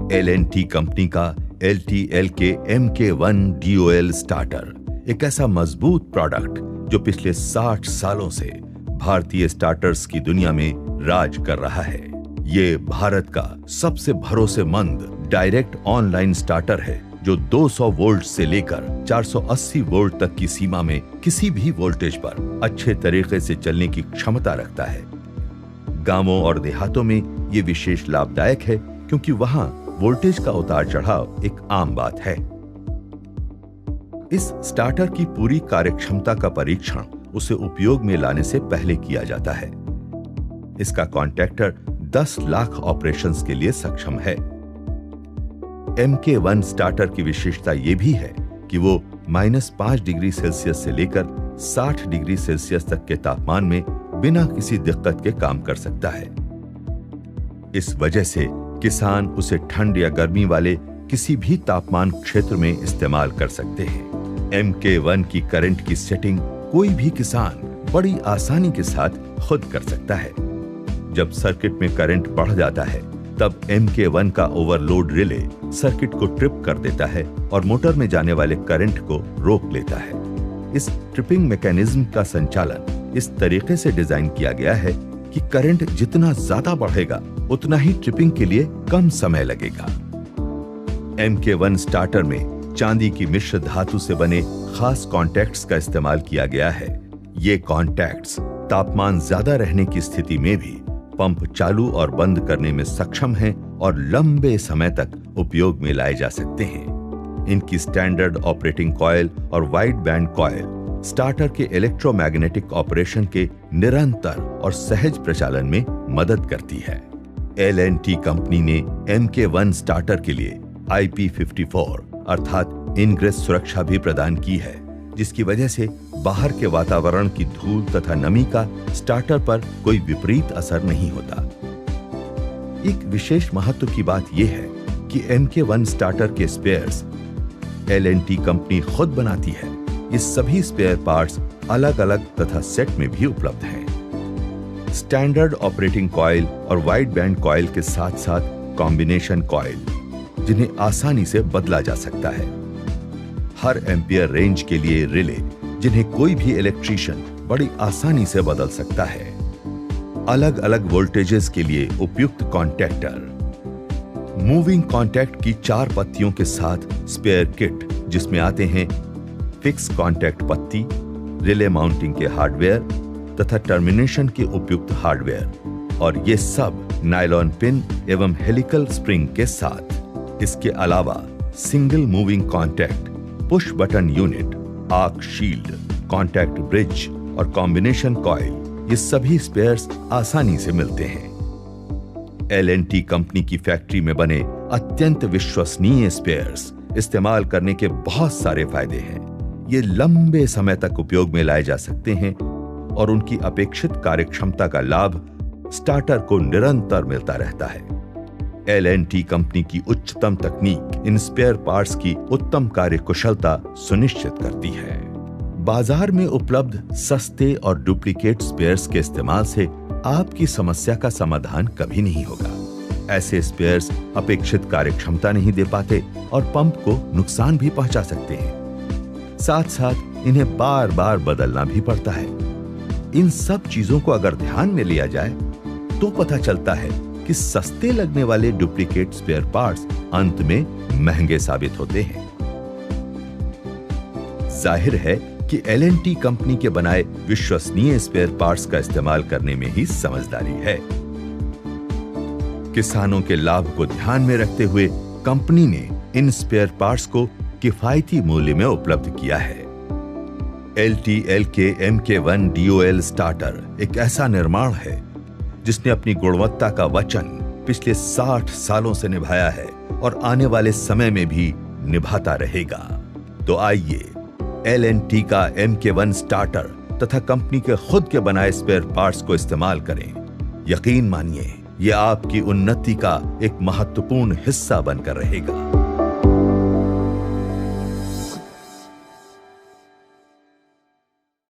L&T company का LTLK MK1 DOL starter एक ऐसा मजबूत प्रोडक्ट जो पिछले 60 सालों से भारतीय स्टार्टर्स की दुनिया में राज कर रहा है। ये भारत का सबसे भरोसेमंद डायरेक्ट ऑनलाइन स्टार्टर है जो 200 वोल्ट से लेकर 480 वोल्ट तक की सीमा में किसी भी वोल्टेज पर अच्छे तरीके से चलने की क्षमता रखता है। गांवों और देहातों में ये विशेष लाभदायक है क्योंकि वहां वोल्टेज का उतार चढ़ाव एक आम बात है। इस स्टार्टर की पूरी कार्यक्षमता का परीक्षण उसे उपयोग में लाने से पहले किया जाता है। इसका कॉन्टैक्टर 10 लाख ऑपरेशंस के लिए सक्षम है। MK1 स्टार्टर की विशेषता यह भी है कि वो -5 डिग्री सेल्सियस से लेकर 60 डिग्री सेल्सियस तक के तापमान में बिना किसी दिक्कत के काम कर सकता है। इस वजह से किसान उसे ठंड या गर्मी वाले किसी भी तापमान क्षेत्र में इस्तेमाल कर सकते हैं। MK1 की करंट की सेटिंग कोई भी किसान बड़ी आसानी के साथ खुद कर सकता है। जब सर्किट में करंट बढ़ जाता है तब MK1 का ओवरलोड रिले सर्किट को ट्रिप कर देता है और मोटर में जाने वाले करंट को रोक लेता है। इस ट्रिपिंग मैकेनिज्म का संचालन इस तरीके से डिजाइन किया गया है कि करंट जितना ज्यादा बढ़ेगा उतना ही ट्रिपिंग के लिए कम समय लगेगा। MK1 स्टार्टर में चांदी की मिश्र धातु से बने खास कॉन्टैक्ट्स का इस्तेमाल किया गया है। ये कॉन्टैक्ट्स तापमान ज्यादा रहने की स्थिति में भी पंप चालू और बंद करने में सक्षम हैं और लंबे समय तक उपयोग में लाए जा सकते हैं। इनकी स्टैंडर्ड ऑपरेटिंग कॉइल और वाइड बैंड कॉइल स्टार्टर के इलेक्ट्रोमैग्नेटिक ऑपरेशन के निरंतर और सहज प्रचालन में मदद करती है। L&T कंपनी ने MK1 स्टार्टर के लिए IP54 अर्थात इनग्रेस सुरक्षा भी प्रदान की है, जिसकी वजह से बाहर के वातावरण की धूल तथा नमी का स्टार्टर पर कोई विपरीत असर नहीं होता। एक विशेष महत्व की बात यह है कि MK1 स्टार्टर के स्पेयर्स L&T कंपनी खुद बनाती है। ये सभी स्पेयर पार्ट्स अलग अलग तथा सेट में भी उपलब्ध हैं। स्टैंडर्ड ऑपरेटिंग कॉइल और वाइड बैंड कॉइल के साथ साथ कॉम्बिनेशन कॉइल, जिन्हें आसानी से बदला जा सकता है। हर एम्पियर रेंज के लिए रिले, जिन्हें कोई भी इलेक्ट्रीशियन बड़ी आसानी से बदल सकता है। अलग अलग वोल्टेजेस के लिए उपयुक्त कॉन्टैक्टर, मूविंग कॉन्टैक्ट की 4 पत्तियों के साथ स्पेयर किट, जिसमें आते हैं फिक्स कॉन्टैक्ट पत्ती, रिले माउंटिंग के हार्डवेयर तथा टर्मिनेशन के उपयुक्त हार्डवेयर, और ये सब नायलॉन पिन एवं हेलिकल स्प्रिंग के साथ। इसके अलावा single moving contact, push button unit, arc shield, contact bridge और कॉम्बिनेशन कॉइल, ये सभी स्पेयर्स आसानी से मिलते हैं। L&T कंपनी की फैक्ट्री में बने अत्यंत विश्वसनीय स्पेयर्स इस्तेमाल करने के बहुत सारे फायदे हैं। ये लंबे समय तक उपयोग में लाए जा सकते हैं और उनकी अपेक्षित कार्यक्षमता का लाभ स्टार्टर को निरंतर मिलता रहता है। L&T कंपनी की उच्चतम तकनीक इन स्पेयर पार्ट्स की उत्तम कार्यकुशलता सुनिश्चित करती है। बाजार में उपलब्ध सस्ते और डुप्लीकेट स्पेयर्स के इस्तेमाल से आपकी समस्या का समाधान कभी नहीं होगा। ऐसे स्पेयर्स अपेक्षित कार्यक्षमता नहीं दे पाते और पंप को नुकसान भी पहुंचा सकते हैं। साथ साथ इन्हें बार बार बदलना भी पड़ता है। इन सब चीजों को अगर ध्यान में लिया जाए तो पता चलता है कि सस्ते लगने वाले डुप्लीकेट स्पेयर पार्ट्स अंत में महंगे साबित होते हैं। जाहिर है कि L&T कंपनी के बनाए विश्वसनीय स्पेयर पार्ट्स का इस्तेमाल करने में ही समझदारी है। किसानों के लाभ को ध्यान में रखते हुए कंपनी ने इन स्पेयर पार्ट्स को किफायती मूल्य में उपलब्ध किया है। LTLK MK1 DOL स्टार्टर एक ऐसा निर्माण है जिसने अपनी गुणवत्ता का वचन पिछले 60 सालों से निभाया है और आने वाले समय में भी निभाता रहेगा। तो आइए L&T का MK1 स्टार्टर तथा कंपनी के खुद के बनाए स्पेयर पार्ट्स को इस्तेमाल करें। यकीन मानिए, यह आपकी उन्नति का एक महत्वपूर्ण हिस्सा बनकर रहेगा।